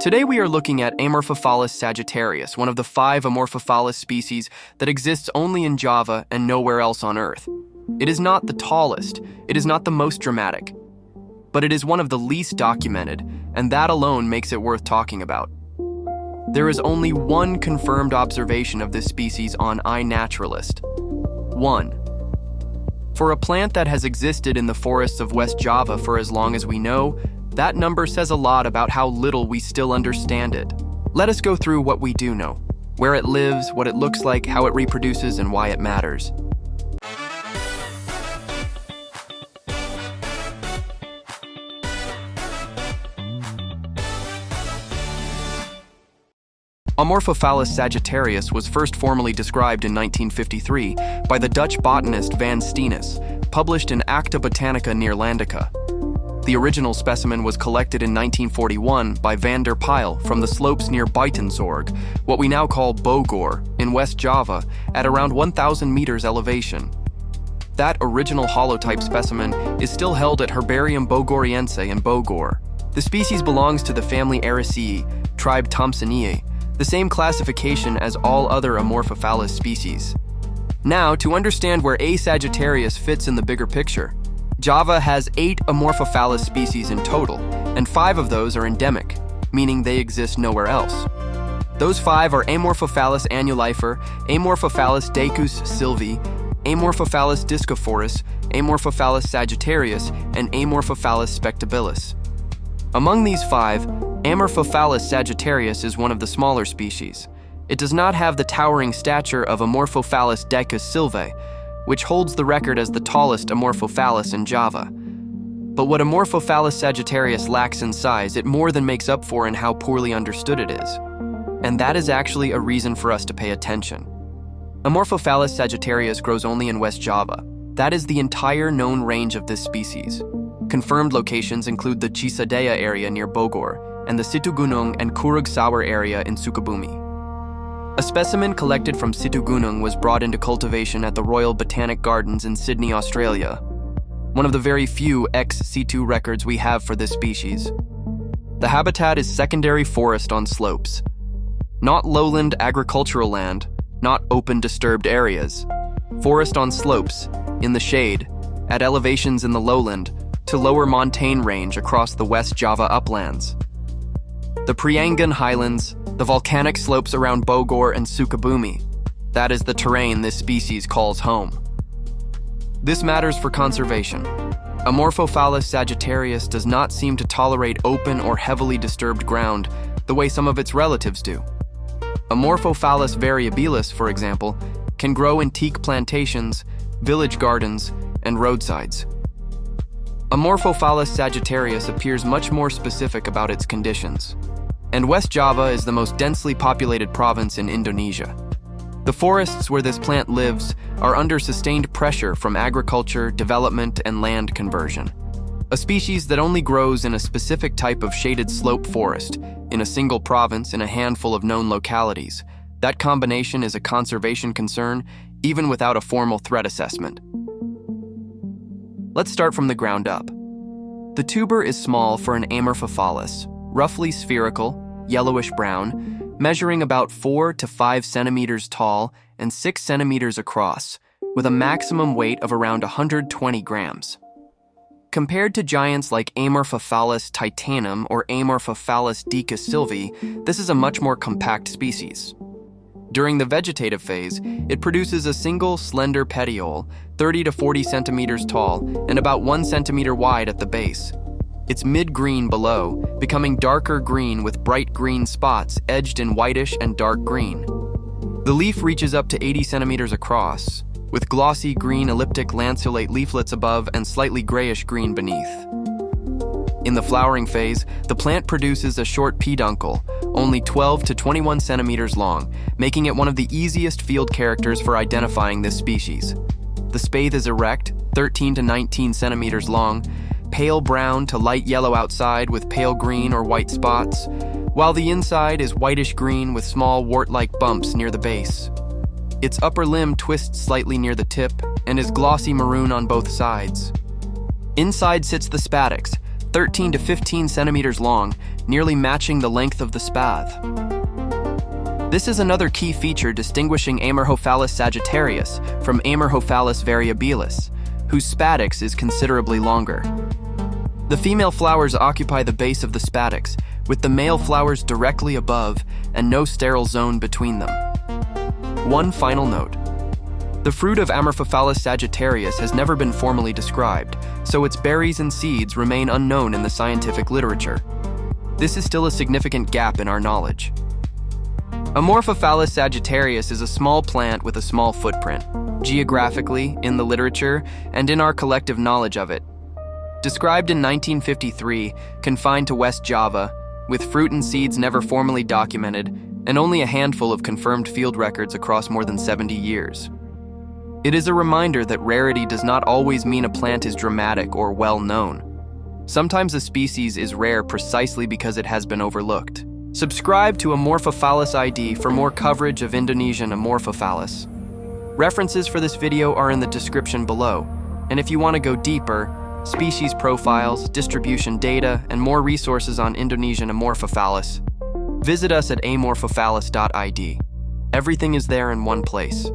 Today we are looking at Amorphophallus sagittarius, one of the 5 Amorphophallus species that exists only in Java and nowhere else on Earth. It is not the tallest, it is not the most dramatic, but it is one of the least documented, and that alone makes it worth talking about. There is only one confirmed observation of this species on iNaturalist. 1. For a plant that has existed in the forests of West Java for as long as we know, that number says a lot about how little we still understand it. Let us go through what we do know, where it lives, what it looks like, how it reproduces, and why it matters. Amorphophallus sagittarius was first formally described in 1953 by the Dutch botanist van Steenis, published in Acta Botanica Neerlandica. The original specimen was collected in 1941 by Van der Pijl from the slopes near Buitenzorg, what we now call Bogor, in West Java, at around 1,000 meters elevation. That original holotype specimen is still held at Herbarium Bogoriense in Bogor. The species belongs to the family Ericeae, tribe Thomsoniae, the same classification as all other Amorphophallus species. Now, to understand where A. sagittarius fits in the bigger picture, Java has 8 Amorphophallus species in total, and 5 of those are endemic, meaning they exist nowhere else. Those 5 are Amorphophallus annulifer, Amorphophallus decus sylvii, Amorphophallus discophorus, Amorphophallus sagittarius, and Amorphophallus spectabilis. Among these 5, Amorphophallus sagittarius is one of the smaller species. It does not have the towering stature of Amorphophallus decus sylvae, which holds the record as the tallest Amorphophallus in Java. But what Amorphophallus sagittarius lacks in size, it more than makes up for in how poorly understood it is. And that is actually a reason for us to pay attention. Amorphophallus sagittarius grows only in West Java. That is the entire known range of this species. Confirmed locations include the Cisadea area near Bogor and the Situgunung and Kurug-Sawur area in Sukabumi. A specimen collected from Situgunung was brought into cultivation at the Royal Botanic Gardens in Sydney, Australia, one of the very few ex situ records we have for this species. The habitat is secondary forest on slopes, not lowland agricultural land, not open disturbed areas. Forest on slopes, in the shade, at elevations in the lowland, to lower montane range across the West Java uplands. The Priangan highlands, the volcanic slopes around Bogor and Sukabumi. That is the terrain this species calls home. This matters for conservation. Amorphophallus sagittarius does not seem to tolerate open or heavily disturbed ground the way some of its relatives do. Amorphophallus variabilis, for example, can grow in teak plantations, village gardens, and roadsides. Amorphophallus sagittarius appears much more specific about its conditions. And West Java is the most densely populated province in Indonesia. The forests where this plant lives are under sustained pressure from agriculture, development, and land conversion. A species that only grows in a specific type of shaded slope forest, in a single province in a handful of known localities. That combination is a conservation concern, even without a formal threat assessment. Let's start from the ground up. The tuber is small for an Amorphophallus, roughly spherical, yellowish-brown, measuring about 4 to 5 centimeters tall and 6 centimeters across, with a maximum weight of around 120 grams. Compared to giants like Amorphophallus titanum or Amorphophallus decus sylvae, this is a much more compact species. During the vegetative phase, it produces a single slender petiole, 30 to 40 centimeters tall and about 1 centimeter wide at the base. It's mid-green below, becoming darker green with bright green spots edged in whitish and dark green. The leaf reaches up to 80 centimeters across, with glossy green elliptic lanceolate leaflets above and slightly grayish-green beneath. In the flowering phase, the plant produces a short peduncle, only 12 to 21 centimeters long, making it one of the easiest field characters for identifying this species. The spathe is erect, 13 to 19 centimeters long, pale brown to light yellow outside with pale green or white spots, while the inside is whitish-green with small wart-like bumps near the base. Its upper limb twists slightly near the tip and is glossy maroon on both sides. Inside sits the spadix, 13 to 15 centimeters long, nearly matching the length of the spathe. This is another key feature distinguishing Amorphophallus sagittarius from Amorphophallus variabilis, whose spadix is considerably longer. The female flowers occupy the base of the spadix, with the male flowers directly above and no sterile zone between them. One final note. The fruit of Amorphophallus sagittarius has never been formally described, so its berries and seeds remain unknown in the scientific literature. This is still a significant gap in our knowledge. Amorphophallus sagittarius is a small plant with a small footprint, geographically, in the literature, and in our collective knowledge of it. Described in 1953, confined to West Java, with fruit and seeds never formally documented, and only a handful of confirmed field records across more than 70 years. It is a reminder that rarity does not always mean a plant is dramatic or well-known. Sometimes a species is rare precisely because it has been overlooked. Subscribe to Amorphophallus ID for more coverage of Indonesian Amorphophallus. References for this video are in the description below, and if you want to go deeper, species profiles, distribution data, and more resources on Indonesian Amorphophallus, visit us at amorphophallus.id. Everything is there in one place.